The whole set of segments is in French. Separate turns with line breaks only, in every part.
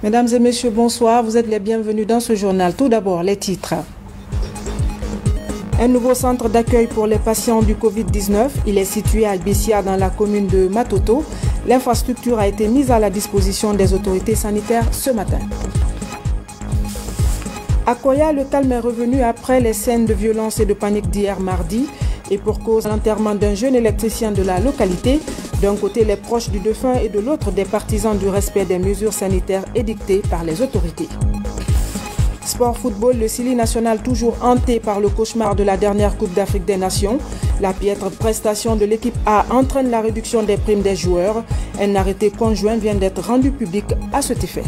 Mesdames et messieurs, bonsoir. Vous êtes les bienvenus dans ce journal. Tout d'abord, les titres. Un nouveau centre d'accueil pour les patients du Covid-19. Il est situé à Bessia dans la commune de Matoto. L'infrastructure a été mise à la disposition des autorités sanitaires ce matin. À Koya, le calme est revenu après les scènes de violence et de panique d'hier mardi. Et pour cause de l'enterrement d'un jeune électricien de la localité, d'un côté les proches du défunt et de l'autre des partisans du respect des mesures sanitaires édictées par les autorités. Sport football, le Sili national toujours hanté par le cauchemar de la dernière Coupe d'Afrique des Nations. La piètre prestation de l'équipe A entraîne la réduction des primes des joueurs. Un arrêté conjoint vient d'être rendu public à cet effet.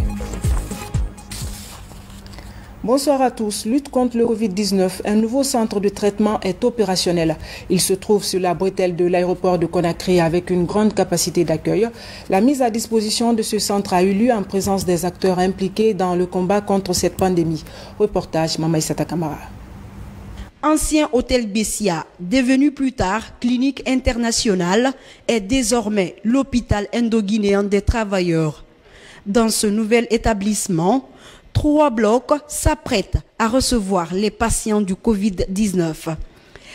Bonsoir à tous. Lutte contre le Covid-19. Un nouveau centre de traitement est opérationnel. Il se trouve sur la bretelle de l'aéroport de Conakry avec une grande capacité d'accueil. La mise à disposition de ce centre a eu lieu en présence des acteurs impliqués dans le combat contre cette pandémie. Reportage Mama Issata Kamara.
Ancien hôtel Bessia, devenu plus tard clinique internationale, est désormais l'hôpital indo-guinéen des travailleurs. Dans ce nouvel établissement, 3 blocs s'apprêtent à recevoir les patients du Covid-19.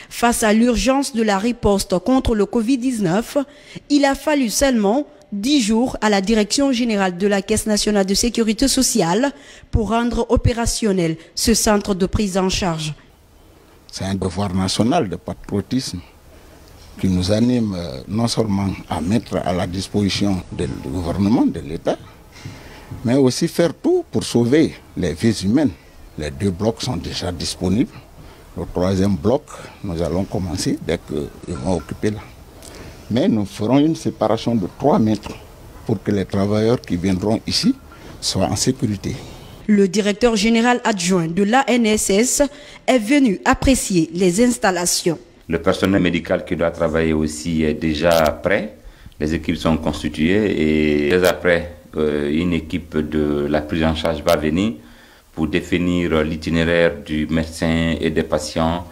Face à l'urgence de la riposte contre le Covid-19, il a fallu seulement 10 jours à la Direction générale de la Caisse nationale de sécurité sociale pour rendre opérationnel ce centre de prise en charge.
C'est un devoir national de patriotisme qui nous anime non seulement à mettre à la disposition du gouvernement, de l'État, mais aussi faire tout pour sauver les vies humaines. Les 2 blocs sont déjà disponibles. Le 3e bloc, nous allons commencer dès qu'ils vont occuper là. Mais nous ferons une séparation de 3 mètres pour que les travailleurs qui viendront ici soient en sécurité.
Le directeur général adjoint de l'ANSS est venu apprécier les installations.
Le personnel médical qui doit travailler aussi est déjà prêt. Les équipes sont constituées et après, une équipe de la prise en charge va venir pour définir l'itinéraire du médecin et des patients.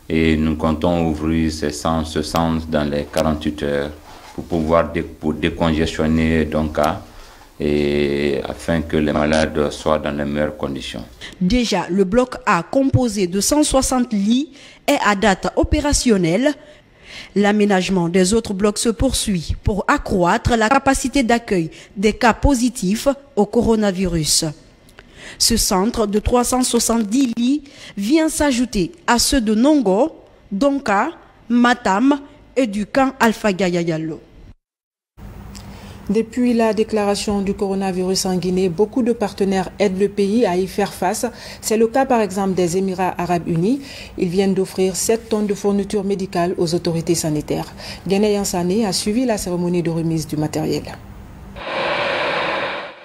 Et nous comptons ouvrir ce centre dans les 48 heures pour pouvoir décongestionner donc cas et afin que les malades soient dans les meilleures conditions.
Déjà, le bloc A, composé de 160 lits, est à date opérationnel. L'aménagement des autres blocs se poursuit pour accroître la capacité d'accueil des cas positifs au coronavirus. Ce centre de 370 lits vient s'ajouter à ceux de Nongo, Donka, Matam et du camp Alpha Gayayalo.
Depuis la déclaration du coronavirus en Guinée, beaucoup de partenaires aident le pays à y faire face. C'est le cas par exemple des Émirats arabes unis. Ils viennent d'offrir 7 tonnes de fournitures médicales aux autorités sanitaires. Guéné Yansane a suivi la cérémonie de remise du matériel.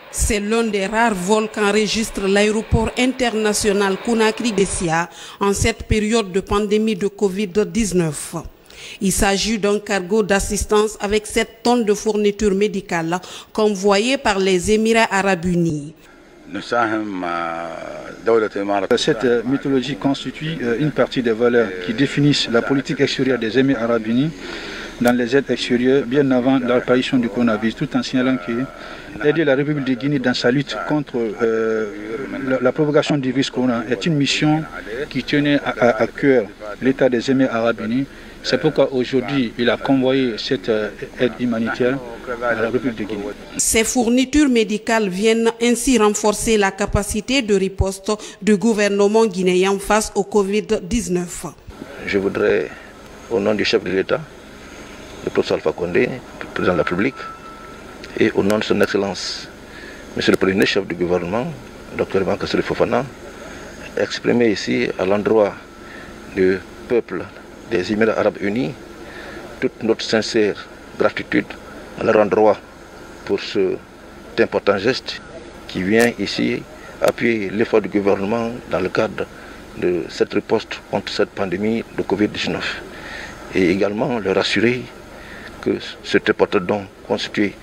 C'est l'un des rares vols qu'enregistre l'aéroport international Conakry-Bessia en cette période de pandémie de Covid-19. Il s'agit d'un cargo d'assistance avec 7 tonnes de fournitures médicales convoyées par les Émirats arabes unis.
Cette mythologie constitue une partie des valeurs qui définissent la politique extérieure des Émirats arabes unis dans les aides extérieures bien avant l'apparition du coronavirus, tout en signalant que aider la République de Guinée dans sa lutte contre la propagation du virus corona est une mission qui tenait à cœur l'État des Émirats arabes unis. C'est pourquoi aujourd'hui, il a convoyé cette aide humanitaire à la République de Guinée.
Ces fournitures médicales viennent ainsi renforcer la capacité de riposte du gouvernement guinéen face au Covid-19.
Je voudrais, au nom du chef de l'État, le professeur Alpha Condé, le président de la République, et au nom de son Excellence, Monsieur le Premier chef du gouvernement, Dr Ivan Kassori Fofana, exprimer ici à l'endroit du peuple des Émirats arabes unis toute notre sincère gratitude à leur endroit pour cet important geste qui vient ici appuyer l'effort du gouvernement dans le cadre de cette riposte contre cette pandémie de Covid-19 et également leur assurer que cet important don constitué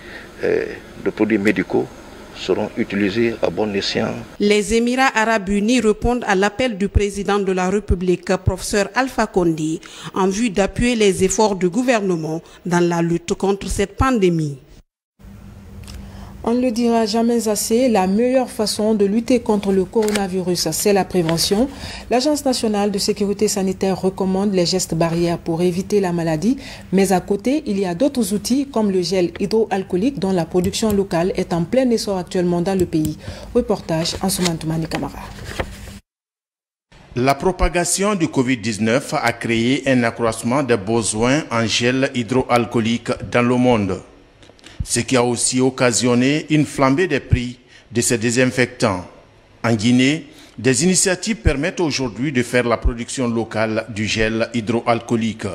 de produits médicaux seront utilisés à bon escient.
Les Émirats arabes unis répondent à l'appel du président de la République, professeur Alpha Condé, en vue d'appuyer les efforts du gouvernement dans la lutte contre cette pandémie.
On ne le dira jamais assez, la meilleure façon de lutter contre le coronavirus, c'est la prévention. L'Agence nationale de sécurité sanitaire recommande les gestes barrières pour éviter la maladie. Mais à côté, il y a d'autres outils comme le gel hydroalcoolique dont la production locale est en plein essor actuellement dans le pays. Reportage Ansoumane Toumani Camara.
La propagation du Covid-19 a créé un accroissement des besoins en gel hydroalcoolique dans le monde, ce qui a aussi occasionné une flambée des prix de ces désinfectants. En Guinée, des initiatives permettent aujourd'hui de faire la production locale du gel hydroalcoolique.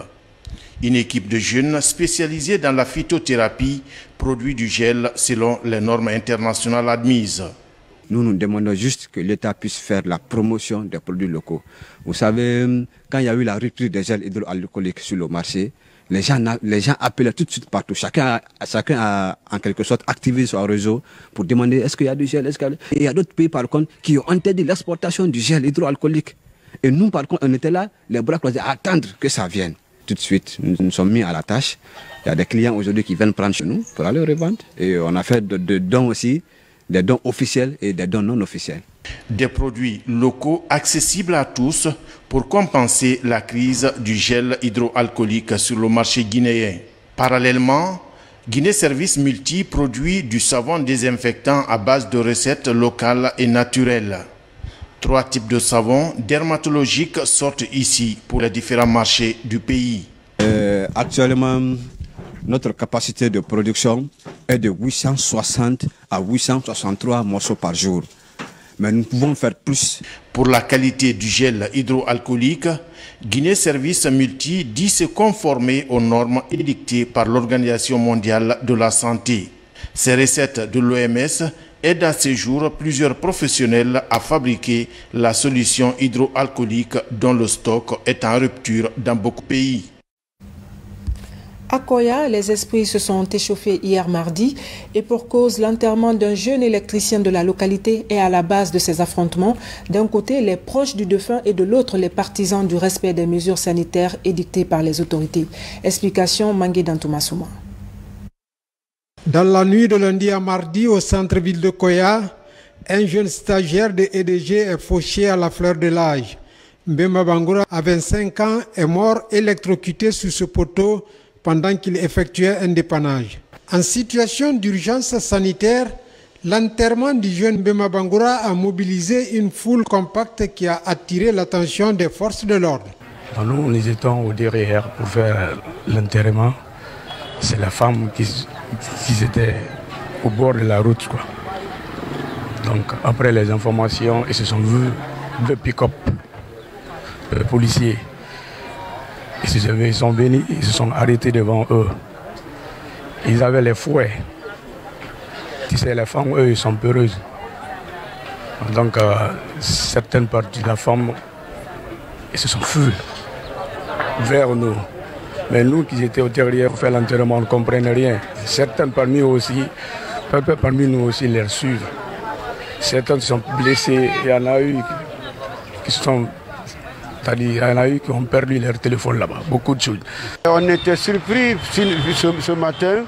Une équipe de jeunes spécialisée dans la phytothérapie produit du gel selon les normes internationales admises.
Nous demandons juste que l'État puisse faire la promotion des produits locaux. Vous savez, quand il y a eu la rupture des gels hydroalcooliques sur le marché, les gens appelaient tout de suite partout. Chacun a en quelque sorte activé son réseau pour demander est-ce qu'il y a du gel, Et il y a d'autres pays par contre qui ont interdit l'exportation du gel hydroalcoolique. Et nous par contre on était là, les bras croisés, à attendre que ça vienne. Tout de suite, nous nous sommes mis à la tâche. Il y a des clients aujourd'hui qui viennent prendre chez nous pour aller revendre. Et on a fait de dons aussi, des dons officiels et des dons non officiels.
Des produits locaux accessibles à tous pour compenser la crise du gel hydroalcoolique sur le marché guinéen. Parallèlement, Guinée Service Multi produit du savon désinfectant à base de recettes locales et naturelles. 3 types de savons dermatologiques sortent ici pour les différents marchés du pays.
Actuellement, notre capacité de production est de 860 à 863 morceaux par jour. Mais nous pouvons faire plus.
Pour la qualité du gel hydroalcoolique, Guinée Service Multi dit se conformer aux normes édictées par l'Organisation mondiale de la santé. Ces recettes de l'OMS aident à ce jour plusieurs professionnels à fabriquer la solution hydroalcoolique dont le stock est en rupture dans beaucoup de pays.
À Koya, les esprits se sont échauffés hier mardi et pour cause, l'enterrement d'un jeune électricien de la localité est à la base de ces affrontements. D'un côté, les proches du défunt et de l'autre, les partisans du respect des mesures sanitaires édictées par les autorités. Explication Mangué Dantouma-Souma.
Dans la nuit de lundi à mardi au centre-ville de Koya, un jeune stagiaire de EDG est fauché à la fleur de l'âge. Mbemba Bangoura, à 25 ans, est mort électrocuté sous ce poteau pendant qu'il effectuait un dépannage. En situation d'urgence sanitaire, l'enterrement du jeune Mbemba Bangoura a mobilisé une foule compacte qui a attiré l'attention des forces de l'ordre.
Nous étions au derrière pour faire l'enterrement. C'est la femme qui était au bord de la route, quoi. Donc après les informations, ils se sont vus 2 pick-up policiers. Ils sont venus, ils se sont arrêtés devant eux. Ils avaient les fouets. Tu sais, les femmes, eux, ils sont peureuses. Donc, certaines parties de la femme, ils se sont fuis vers nous. Mais nous qui étions au derrière pour faire l'enterrement, on ne comprenait rien. Certains parmi nous aussi les suivent. Certains sont blessés. Il y en a eu qui sont... C'est-à-dire, il y en a eu qui ont perdu leur téléphone là-bas, beaucoup de choses.
On était surpris ce matin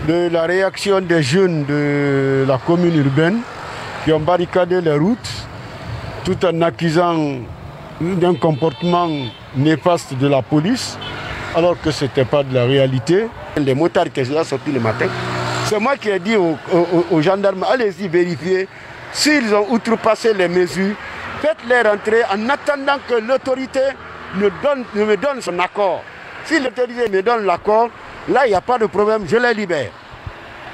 de la réaction des jeunes de la commune urbaine qui ont barricadé les routes tout en accusant d'un comportement néfaste de la police, alors que ce n'était pas de la réalité. Les motards qui sont sortis le matin, c'est moi qui ai dit aux gendarmes, allez-y vérifier s'ils ont outrepassé les mesures. Faites-les rentrer en attendant que l'autorité me donne son accord. Si l'autorité me donne l'accord, là, il n'y a pas de problème, je les libère.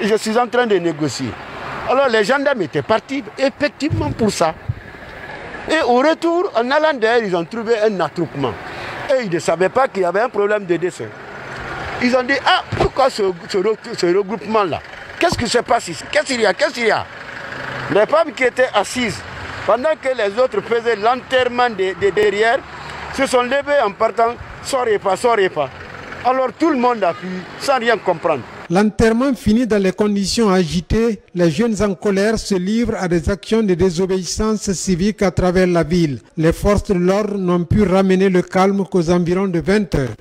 Et je suis en train de négocier. Alors les gendarmes étaient partis effectivement pour ça. Et au retour, en allant derrière, ils ont trouvé un attroupement. Et ils ne savaient pas qu'il y avait un problème de décès. Ils ont dit, ah, pourquoi ce regroupement-là? Qu'est-ce qui se passe ici? Qu'est-ce qu'il y a? Les femmes qui étaient assises, pendant que les autres faisaient l'enterrement de derrière, se sont levés en partant, sortez pas. Alors tout le monde a fui sans rien comprendre.
L'enterrement finit dans les conditions agitées, les jeunes en colère se livrent à des actions de désobéissance civique à travers la ville. Les forces de l'ordre n'ont pu ramener le calme qu'aux environs de 20 heures.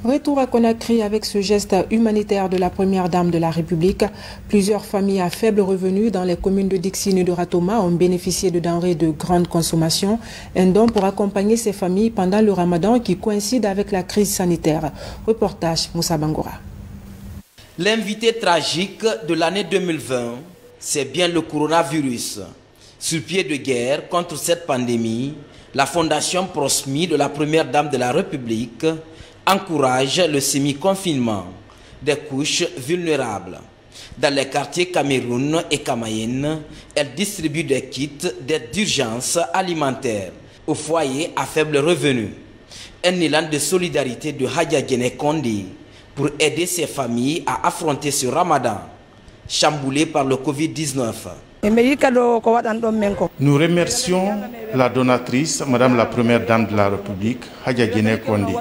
Retour à Conakry avec ce geste humanitaire de la première dame de la République. Plusieurs familles à faible revenu dans les communes de Dixine et de Ratoma ont bénéficié de denrées de grande consommation. Un don pour accompagner ces familles pendant le Ramadan qui coïncide avec la crise sanitaire. Reportage Moussa Bangoura.
L'invité tragique de l'année 2020, c'est bien le coronavirus. Sur pied de guerre contre cette pandémie, la Fondation Prosmi de la première dame de la République encourage le semi-confinement des couches vulnérables. Dans les quartiers Cameroun et Kamayenne, elle distribue des kits d'aide d'urgence alimentaire aux foyers à faible revenu. Un élan de solidarité de Hadja Guéné Kondé pour aider ces familles à affronter ce Ramadan, chamboulé par le Covid-19.
Nous remercions la donatrice, Madame la Première Dame de la République, Hadja Guéné Kondé.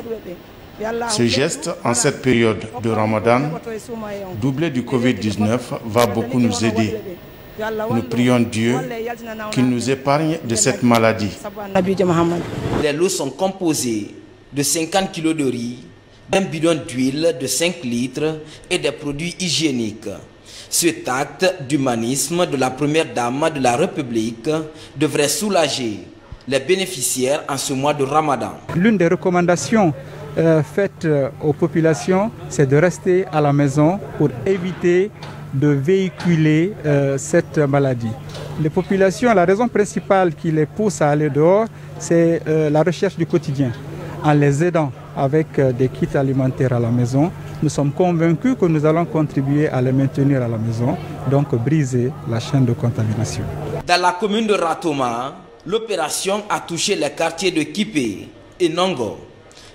Ce geste, en cette période de Ramadan, doublé du Covid-19, va beaucoup nous aider. Nous prions Dieu qu'il nous épargne de cette maladie.
Les lots sont composés de 50 kg de riz, d'un bidon d'huile de 5 litres et des produits hygiéniques. Cet acte d'humanisme de la Première Dame de la République devrait soulager les bénéficiaires en ce mois de Ramadan.
L'une des recommandations faites aux populations, c'est de rester à la maison pour éviter de véhiculer cette maladie. Les populations, la raison principale qui les pousse à aller dehors, c'est la recherche du quotidien. En les aidant avec des kits alimentaires à la maison, nous sommes convaincus que nous allons contribuer à les maintenir à la maison, donc briser la chaîne de contamination.
Dans la commune de Ratoma, l'opération a touché les quartiers de Kipé et Nongo.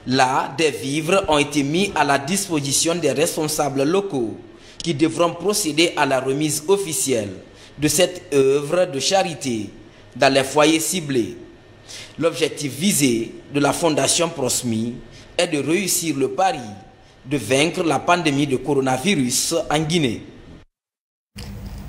Là, des vivres ont été mis à la disposition des responsables locaux qui devront procéder à la remise officielle de cette œuvre de charité dans les foyers ciblés. L'objectif visé de la Fondation Prosmi est de réussir le pari de vaincre la pandémie de coronavirus en Guinée.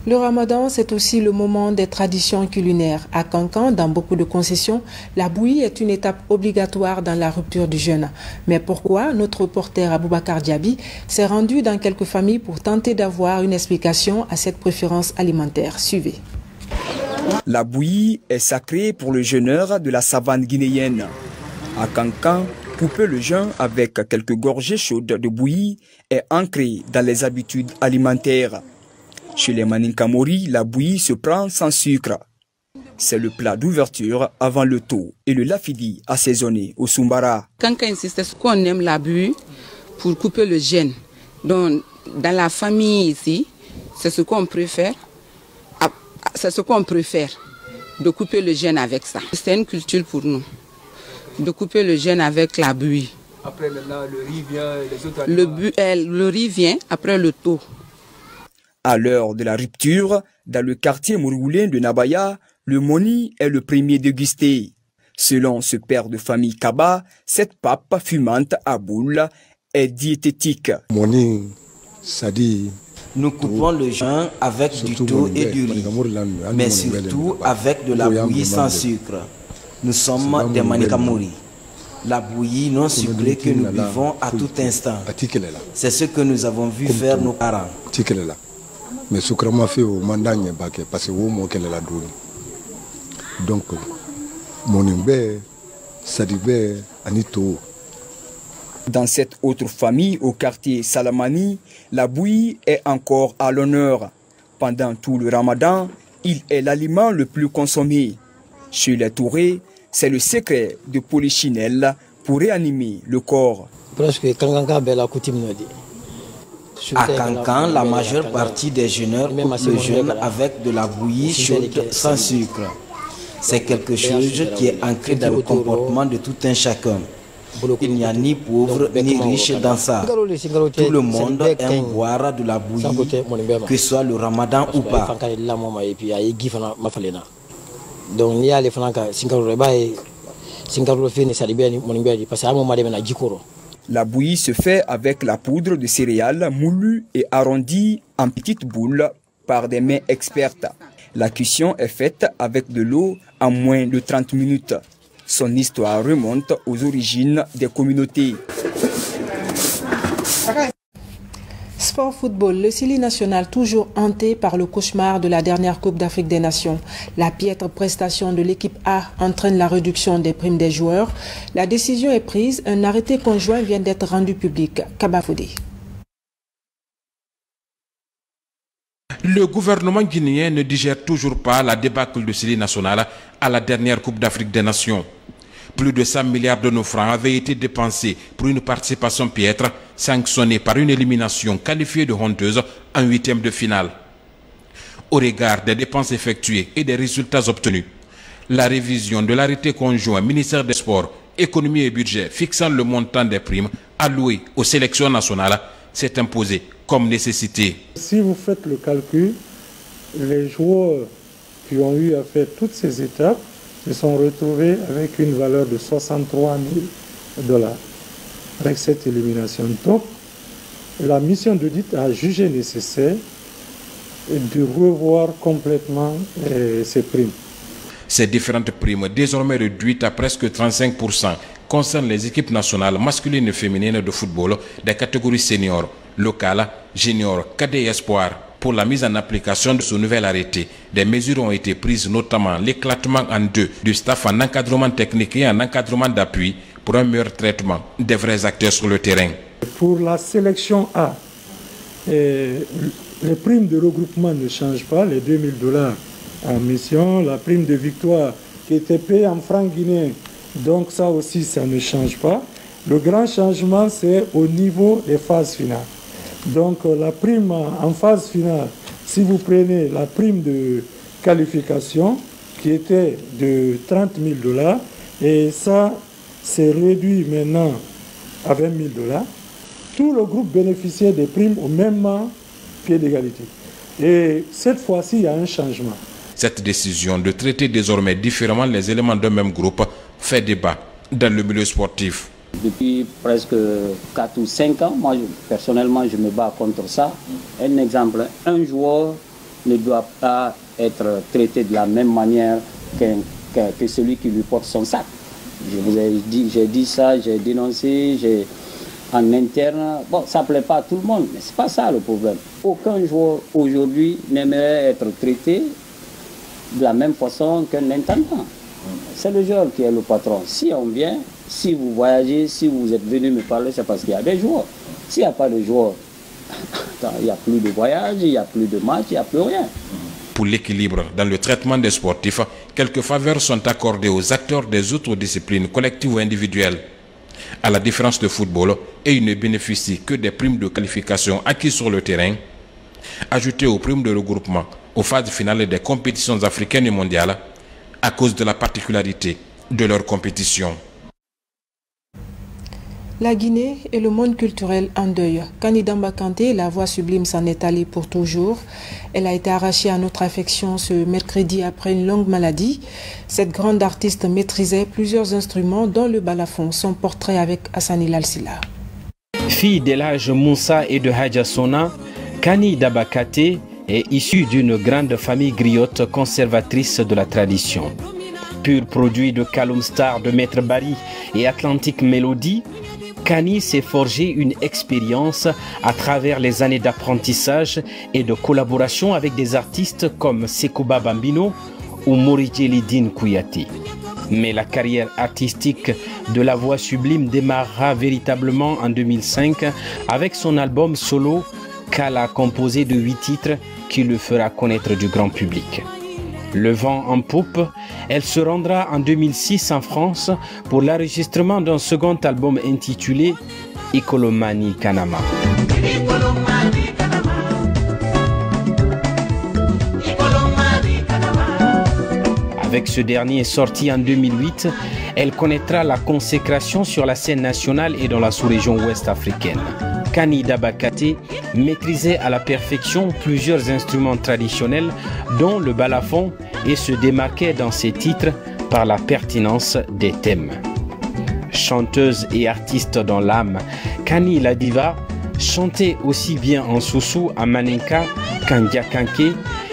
Le Ramadan, c'est aussi le moment des traditions culinaires. À Kankan, dans beaucoup de concessions, la bouillie est une étape obligatoire dans la rupture du jeûne. Mais pourquoi notre reporter Aboubacar Diaby s'est rendu dans quelques familles pour tenter d'avoir une explication à cette préférence alimentaire? Suivez.
La bouillie est sacrée pour le jeûneur de la savane guinéenne. À Kankan, couper le jeûne avec quelques gorgées chaudes de bouillie est ancré dans les habitudes alimentaires. Chez les Maninkamori, la bouillie se prend sans sucre. C'est le plat d'ouverture avant le taux et le lafidi assaisonné au Soumbara.
Kankan insiste ce qu'on aime la bouillie pour couper le jeûne. Donc, dans la famille ici, c'est ce qu'on préfère. C'est ce qu'on préfère, de couper le jeûne avec ça. C'est une culture pour nous, de couper le jeûne avec la bouillie.
Après maintenant, le riz vient, les autres aliments.
Le riz vient après le taux.
À l'heure de la rupture, dans le quartier mourgoulin de Nabaya, le moni est le premier dégusté. Selon ce père de famille Kaba, cette pape fumante à boule est diététique.
Moni, ça dit...
Nous coupons le jeûne avec du thau et du riz, mais surtout avec de la bouillie sans sucre. Nous sommes des Manikamori. La bouillie non sucrée que nous buvons à tout instant. C'est ce que nous avons vu faire nos parents.
Mais sucrement fait au mandagne parce que vous m'avez la donne. Donc, mon imbé, ça dit anito.
Dans cette autre famille, au quartier Salamani, la bouillie est encore à l'honneur. Pendant tout le Ramadan, il est l'aliment le plus consommé. Chez les Tourés, c'est le secret de Polichinelle pour réanimer le corps.
À Kankan, la majeure partie des jeûneurs coupent le jeûne avec de la bouillie chaude sans sucre. C'est quelque chose qui est ancré dans le comportement de tout un chacun. Il n'y a ni pauvre ni riche dans ça. Tout le monde aime boire de la bouillie, que ce soit le Ramadan ou pas.
La bouillie se fait avec la poudre de céréales moulue et arrondie en petites boules par des mains expertes. La cuisson est faite avec de l'eau en moins de 30 minutes. Son histoire remonte aux origines des communautés.
Sport football, le Sili national toujours hanté par le cauchemar de la dernière Coupe d'Afrique des Nations. La piètre prestation de l'équipe A entraîne la réduction des primes des joueurs. La décision est prise, un arrêté conjoint vient d'être rendu public. Kabafoudi.
Le gouvernement guinéen ne digère toujours pas la débâcle de Sili national à la dernière Coupe d'Afrique des Nations. Plus de 100 milliards de nos francs avaient été dépensés pour une participation piètre, sanctionnée par une élimination qualifiée de honteuse en huitième de finale. Au regard des dépenses effectuées et des résultats obtenus, la révision de l'arrêté conjoint ministère des Sports, Économie et Budget fixant le montant des primes allouées aux sélections nationales s'est imposée comme nécessité.
Si vous faites le calcul, les joueurs qui ont eu à faire toutes ces étapes se sont retrouvés avec une valeur de 63 000 $. Avec cette élimination. Donc, la mission d'audit a jugé nécessaire de revoir complètement ces primes.
Ces différentes primes, désormais réduites à presque 35%, concernent les équipes nationales masculines et féminines de football des catégories seniors, locales, juniors, cadets et espoirs. Pour la mise en application de ce nouvel arrêté, des mesures ont été prises, notamment l'éclatement en deux du staff en encadrement technique et en encadrement d'appui pour un meilleur traitement des vrais acteurs sur le terrain.
Pour la sélection A, les primes de regroupement ne changent pas, les 2 000 $ en mission, la prime de victoire qui était payée en francs guinéens, donc ça aussi ça ne change pas. Le grand changement c'est au niveau des phases finales. Donc la prime en phase finale, si vous prenez la prime de qualification qui était de 30 000 $, et ça c'est réduit maintenant à 20 000 $, tout le groupe bénéficiait des primes au même pied d'égalité. Et cette fois-ci, il y a un changement.
Cette décision de traiter désormais différemment les éléments d'un même groupe fait débat dans le milieu sportif.
Depuis presque 4 ou 5 ans, moi personnellement je me bats contre ça. Un exemple, un joueur ne doit pas être traité de la même manière que celui qui lui porte son sac. Je vous ai dit, j'ai dit ça, j'ai dénoncé, en interne. Bon, ça ne plaît pas à tout le monde, mais ce n'est pas ça le problème. Aucun joueur aujourd'hui n'aimerait être traité de la même façon qu'un intendant. C'est le joueur qui est le patron. Si on vient, si vous voyagez, si vous êtes venu me parler, c'est parce qu'il y a des joueurs. S'il n'y a pas de joueurs, il n'y a plus de voyage, il n'y a plus de match, il n'y a plus rien.
Pour l'équilibre dans le traitement des sportifs, quelques faveurs sont accordées aux acteurs des autres disciplines collectives ou individuelles. À la différence de football, et ils ne bénéficient que des primes de qualification acquises sur le terrain, ajoutées aux primes de regroupement aux phases finales des compétitions africaines et mondiales, à cause de la particularité de leur compétition.
La Guinée et le monde culturel en deuil. Kani Damba Kanté, la voix sublime, s'en est allée pour toujours. Elle a été arrachée à notre affection ce mercredi après une longue maladie. Cette grande artiste maîtrisait plusieurs instruments, dont le balafon. Son portrait avec Hassani Lalsila.
Fille d'Elhaj Moussa et de Hadja Sona, Kani Damba Kanté est issue d'une grande famille griotte conservatrice de la tradition. Pur produit de Kaloum Star de Maître Barry et Atlantic Melody, Kani s'est forgé une expérience à travers les années d'apprentissage et de collaboration avec des artistes comme Sekouba Bambino ou Moridjelidine Kouyaté. Mais la carrière artistique de la voix sublime démarrera véritablement en 2005 avec son album solo Kala, composé de 8 titres qui le fera connaître du grand public. Le vent en poupe, elle se rendra en 2006 en France pour l'enregistrement d'un second album intitulé Ikolomani Kanama. Avec ce dernier sorti en 2008, elle connaîtra la consécration sur la scène nationale et dans la sous-région ouest africaine. Kani Damba Kanté maîtrisait à la perfection plusieurs instruments traditionnels, dont le balafon, et se démarquait dans ses titres par la pertinence des thèmes. Chanteuse et artiste dans l'âme, Kani la diva chantait aussi bien en Soussou, à Maninka qu'en Diakanké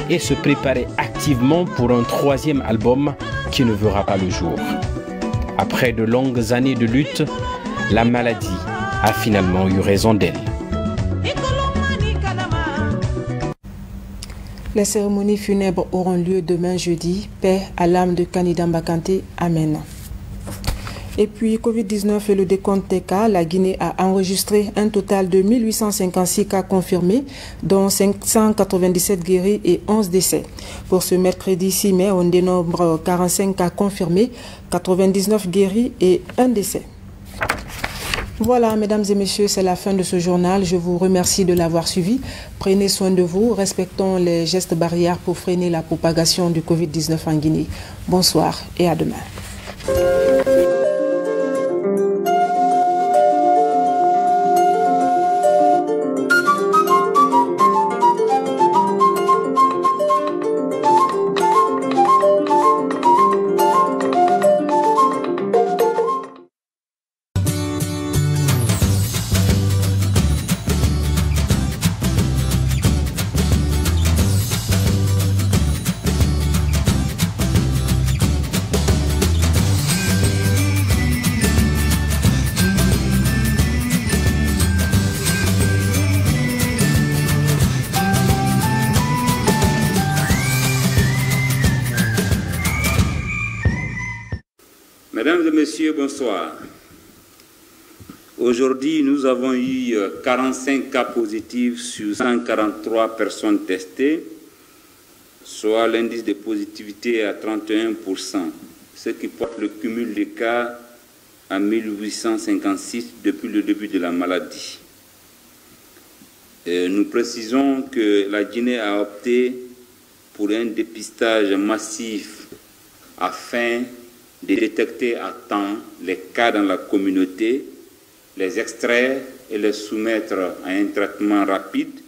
et se préparait activement pour un troisième album qui ne verra pas le jour. Après de longues années de lutte, la maladie a finalement eu raison d'elle.
Les cérémonies funèbres auront lieu demain jeudi. Paix à l'âme de Kani Damba Kanté. Amen. Et puis, Covid-19 et le décompte des cas, la Guinée a enregistré un total de 1856 cas confirmés, dont 597 guéris et 11 décès. Pour ce mercredi 6 mai, on dénombre 45 cas confirmés, 99 guéris et 1 décès. Voilà, mesdames et messieurs, c'est la fin de ce journal. Je vous remercie de l'avoir suivi. Prenez soin de vous, respectons les gestes barrières pour freiner la propagation du Covid-19 en Guinée. Bonsoir et à demain.
Mesdames et messieurs, bonsoir. Aujourd'hui, nous avons eu 45 cas positifs sur 143 personnes testées, soit l'indice de positivité à 31%, ce qui porte le cumul des cas à 1856 depuis le début de la maladie. Nous précisons que la Guinée a opté pour un dépistage massif afin de détecter à temps les cas dans la communauté, les extraire et les soumettre à un traitement rapide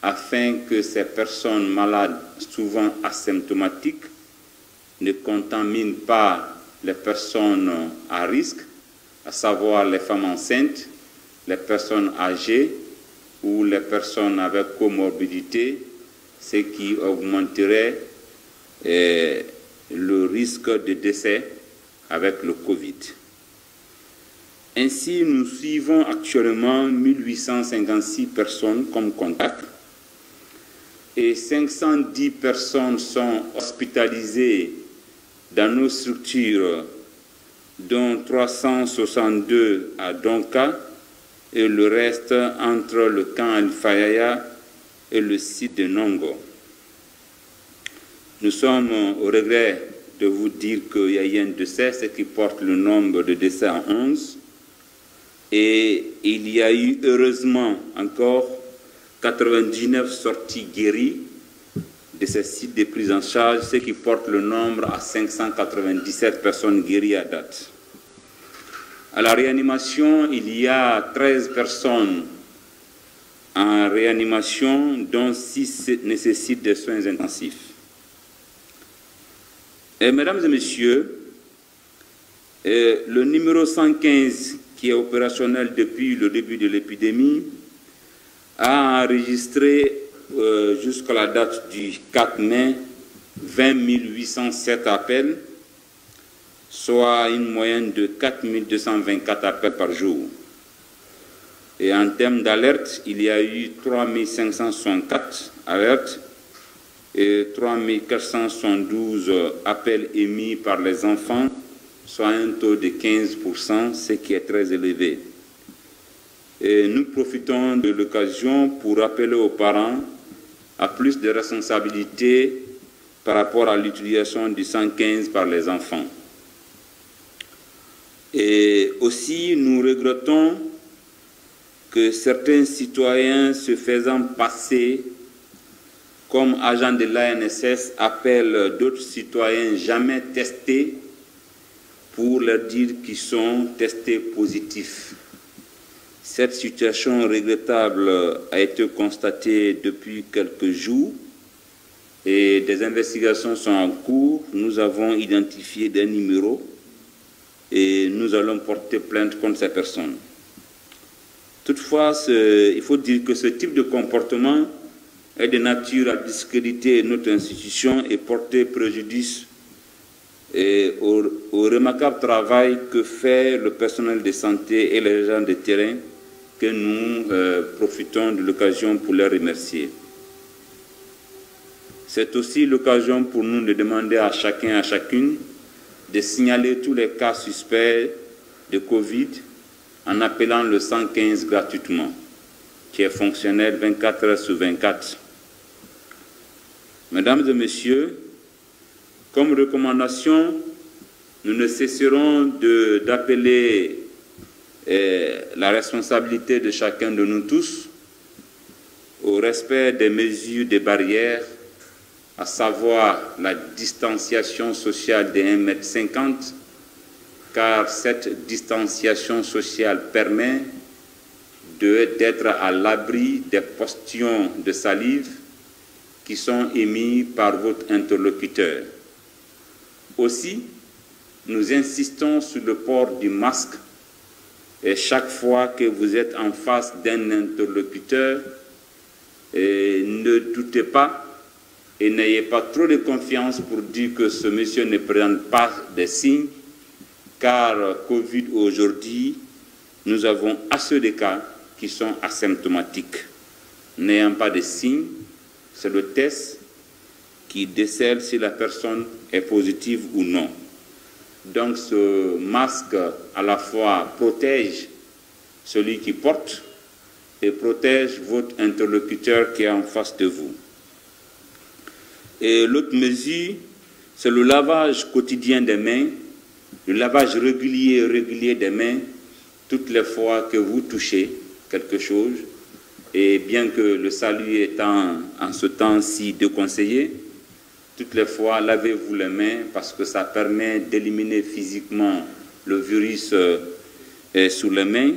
afin que ces personnes malades, souvent asymptomatiques, ne contaminent pas les personnes à risque, à savoir les femmes enceintes, les personnes âgées ou les personnes avec comorbidité, ce qui augmenterait le risque de décès avec le Covid. Ainsi, nous suivons actuellement 1856 personnes comme contact et 510 personnes sont hospitalisées dans nos structures, dont 362 à Donka et le reste entre le camp Al-Fayaya et le site de Nongo. Nous sommes au regret de vous dire qu'il y a eu un décès, ce qui porte le nombre de décès à 11. Et il y a eu heureusement encore 99 sorties guéries de ces sites de prise en charge, ce qui porte le nombre à 597 personnes guéries à date. À la réanimation, il y a 13 personnes en réanimation, dont 6 nécessitent des soins intensifs. Et mesdames et messieurs, le numéro 115, qui est opérationnel depuis le début de l'épidémie, a enregistré jusqu'à la date du 4 mai 20 807 appels, soit une moyenne de 4 224 appels par jour. Et en termes d'alerte, il y a eu 3 564 alertes et 3 472 appels émis par les enfants, soit un taux de 15%, ce qui est très élevé. Et nous profitons de l'occasion pour rappeler aux parents à plus de responsabilités par rapport à l'utilisation du 115 par les enfants. Et aussi, nous regrettons que certains citoyens se faisant passer comme agents de l'ANSS appellent d'autres citoyens jamais testés pour leur dire qu'ils sont testés positifs. Cette situation regrettable a été constatée depuis quelques jours et des investigations sont en cours. Nous avons identifié des numéros et nous allons porter plainte contre ces personnes. Toutefois, il faut dire que ce type de comportement est de nature à discréditer notre institution et porter préjudice au remarquable travail que fait le personnel de santé et les gens de terrain, que nous profitons de l'occasion pour les remercier. C'est aussi l'occasion pour nous de demander à chacun et à chacune de signaler tous les cas suspects de Covid en appelant le 115 gratuitement, qui est fonctionnel 24 heures sur 24. Mesdames et messieurs, comme recommandation, nous ne cesserons d'appeler la responsabilité de chacun de nous tous au respect des mesures des barrières, à savoir la distanciation sociale de 1,50 m, car cette distanciation sociale permet d'être à l'abri des postillons de salive qui sont émis par votre interlocuteur. Aussi, nous insistons sur le port du masque et chaque fois que vous êtes en face d'un interlocuteur, ne doutez pas et n'ayez pas trop de confiance pour dire que ce monsieur ne présente pas des signes, car Covid aujourd'hui, nous avons assez de cas qui sont asymptomatiques. N'ayant pas de signes, c'est le test qui décèle si la personne est positive ou non. Donc ce masque à la fois protège celui qui porte et protège votre interlocuteur qui est en face de vous. Et l'autre mesure, c'est le lavage quotidien des mains, le lavage régulier des mains, toutes les fois que vous touchez quelque chose. Et bien que le salut étant en ce temps-ci déconseillé, toutes les fois, lavez-vous les mains parce que ça permet d'éliminer physiquement le virus sous les mains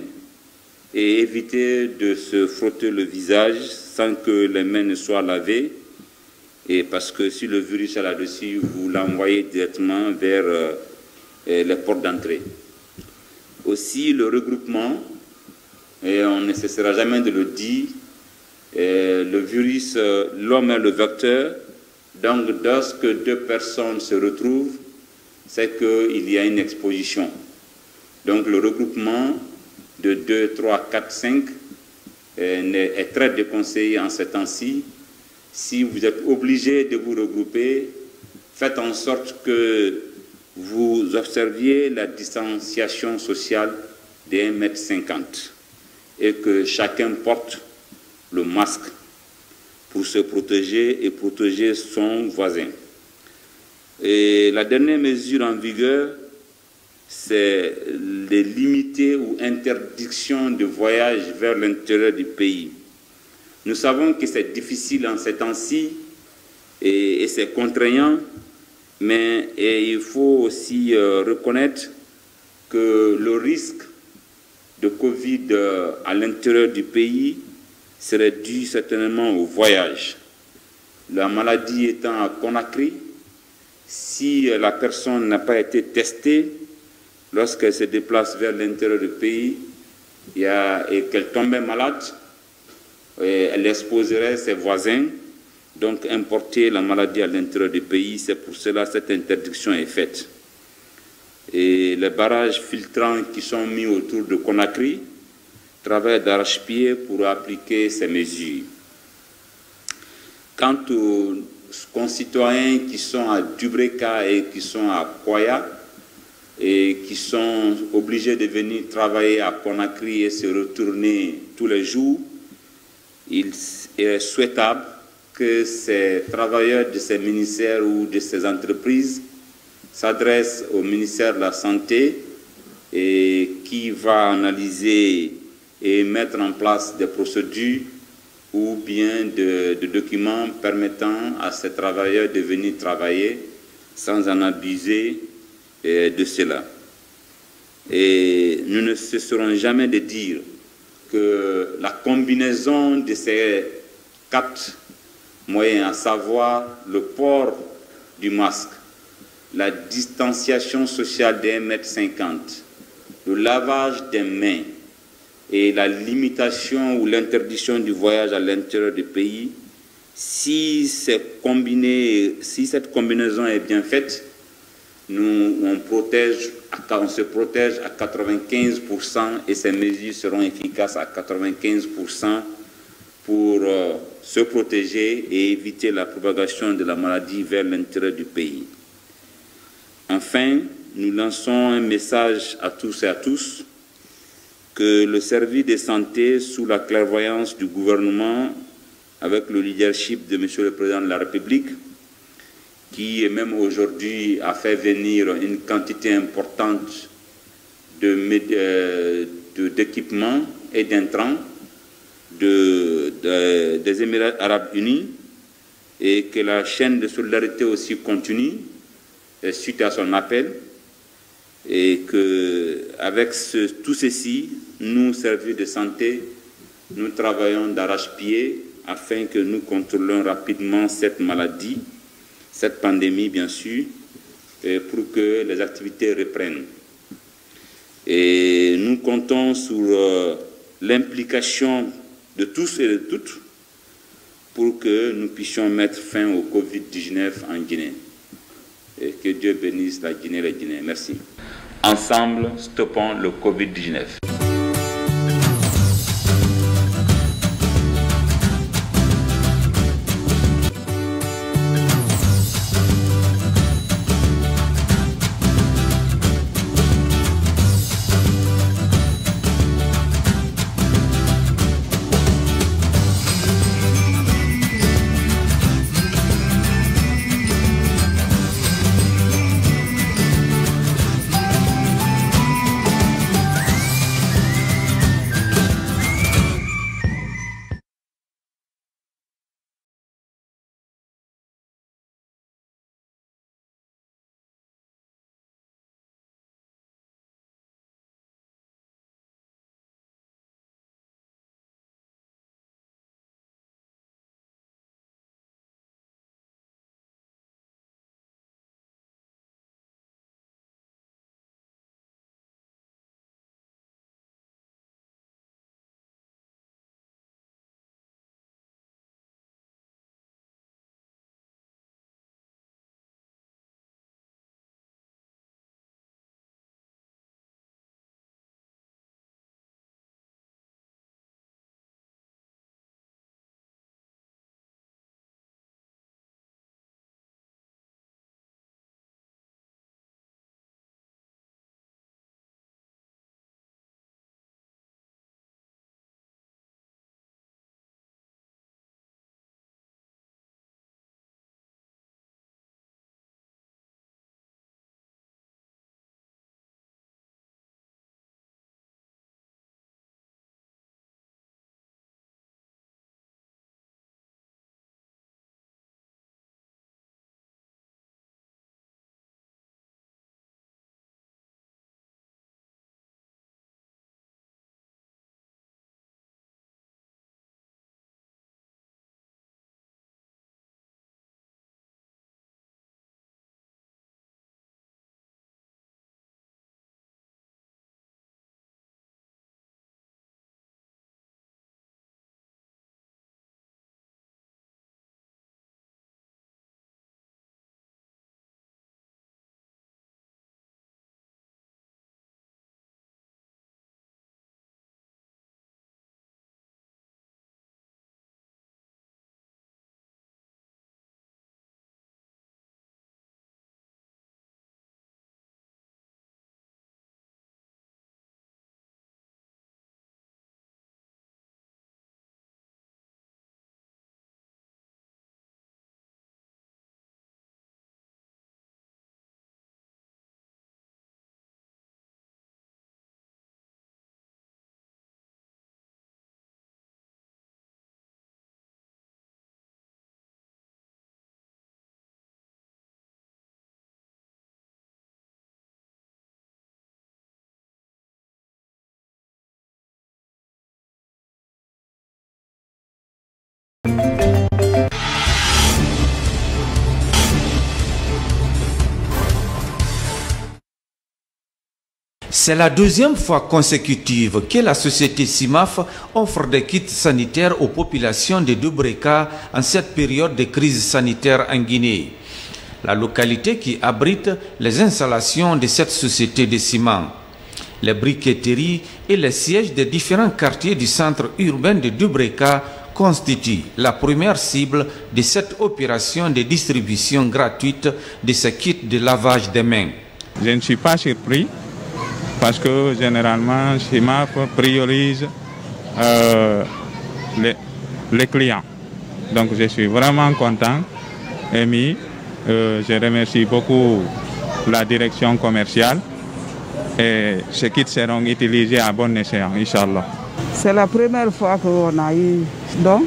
et éviter de se frotter le visage sans que les mains ne soient lavées. Et parce que si le virus est là-dessus, vous l'envoyez directement vers les portes d'entrée. Aussi, le regroupement, et on ne cessera jamais de le dire, le virus, l'homme est le vecteur. Donc, lorsque deux personnes se retrouvent, c'est qu'il y a une exposition. Donc, le regroupement de 2, 3, 4, 5 est très déconseillé en ces temps-ci. Si vous êtes obligé de vous regrouper, faites en sorte que vous observiez la distanciation sociale de 1,50 m et que chacun porte le masque pour se protéger et protéger son voisin. Et la dernière mesure en vigueur, c'est les limiter ou interdiction de voyage vers l'intérieur du pays. Nous savons que c'est difficile en ces temps-ci et c'est contraignant, mais il faut aussi reconnaître que le risque de Covid à l'intérieur du pays serait dû certainement au voyage. La maladie étant à Conakry, si la personne n'a pas été testée, lorsqu'elle se déplace vers l'intérieur du pays et qu'elle tombait malade, elle exposerait ses voisins, donc importer la maladie à l'intérieur du pays. C'est pour cela que cette interdiction est faite. Et les barrages filtrants qui sont mis autour de Conakry travaillent d'arrache-pied pour appliquer ces mesures. Quant aux concitoyens qui sont à Dubreka et qui sont à Koya et qui sont obligés de venir travailler à Conakry et se retourner tous les jours, il est souhaitable que ces travailleurs de ces ministères ou de ces entreprises s'adressent au ministère de la Santé et qui va analyser et mettre en place des procédures ou bien de documents permettant à ces travailleurs de venir travailler sans en abuser de cela. Et nous ne cesserons jamais de dire que la combinaison de ces 4 moyens, à savoir le port du masque, la distanciation sociale de 1,50 m, le lavage des mains et la limitation ou l'interdiction du voyage à l'intérieur du pays, si cette combinaison est bien faite, on se protège à 95% et ces mesures seront efficaces à 95% pour se protéger et éviter la propagation de la maladie vers l'intérieur du pays. Enfin, nous lançons un message à tous et à tous que le service de santé, sous la clairvoyance du gouvernement, avec le leadership de M. le Président de la République, qui même aujourd'hui a fait venir une quantité importante d'équipements et d'intrants des Émirats arabes unis, et que la chaîne de solidarité aussi continue suite à son appel, et qu'avec tout ceci, nous, services de santé, nous travaillons d'arrache-pied afin que nous contrôlions rapidement cette maladie, cette pandémie bien sûr, pour que les activités reprennent. Et nous comptons sur l'implication de tous et de toutes pour que nous puissions mettre fin au Covid-19 en Guinée. Et que Dieu bénisse la Guinée et les Guinéens. Merci. Ensemble, stoppons le Covid-19.
C'est la deuxième fois consécutive que la société CIMAF offre des kits sanitaires aux populations de Dubreka en cette période de crise sanitaire en Guinée. La localité qui abrite les installations de cette société de ciment, les briqueteries et les sièges des différents quartiers du centre urbain de Dubreka constitue la première cible de cette opération de distribution gratuite de ce kit de lavage des mains.
Je ne suis pas surpris parce que généralement, CIMAF priorise les clients. Donc je suis vraiment content, ému. Je remercie beaucoup la direction commerciale et ces kits seront utilisés à bon escient, Inch'Allah.
C'est la première fois qu'on a eu don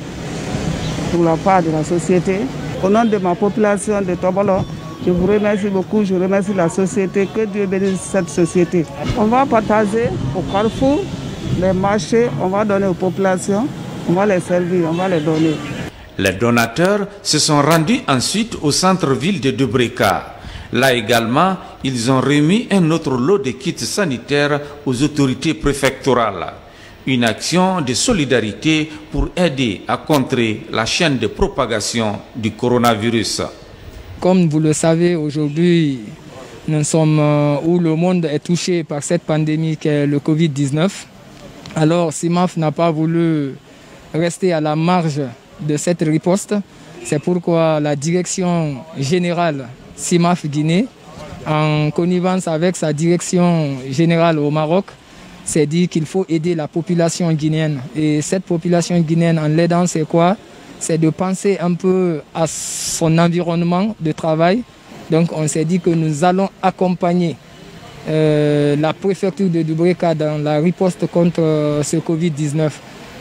pour la part de la société. Au nom de ma population de Tobolo, je vous remercie beaucoup, je remercie la société, que Dieu bénisse cette société. On va partager au Carrefour, les marchés, on va donner aux populations, on va les servir, on va les donner.
Les donateurs se sont rendus ensuite au centre-ville de Dubreka. Là également, ils ont remis un autre lot de kits sanitaires aux autorités préfectorales. Une action de solidarité pour aider à contrer la chaîne de propagation du coronavirus.
Comme vous le savez, aujourd'hui, nous sommes où le monde est touché par cette pandémie qu'est le Covid-19. Alors, CIMAF n'a pas voulu rester à la marge de cette riposte. C'est pourquoi la direction générale CIMAF Guinée, en connivence avec sa direction générale au Maroc, s'est dit qu'il faut aider la population guinéenne. Et cette population guinéenne, en l'aidant, c'est quoi? C'est de penser un peu à son environnement de travail. Donc on s'est dit que nous allons accompagner la préfecture de Dubreka dans la riposte contre ce Covid-19.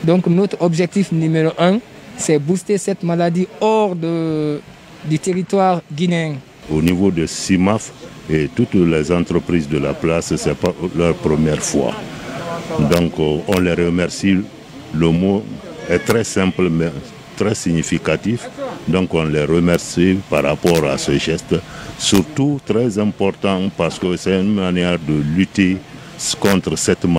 Donc notre objectif numéro 1, c'est booster cette maladie hors du territoire guinéen.
Au niveau de CIMAF et toutes les entreprises de la place, ce n'est pas leur première fois. Donc on les remercie. Le mot est très simple mais très significatif. Donc on les remercie par rapport à ce geste. Surtout très important parce que c'est une manière de lutter contre cette maladie.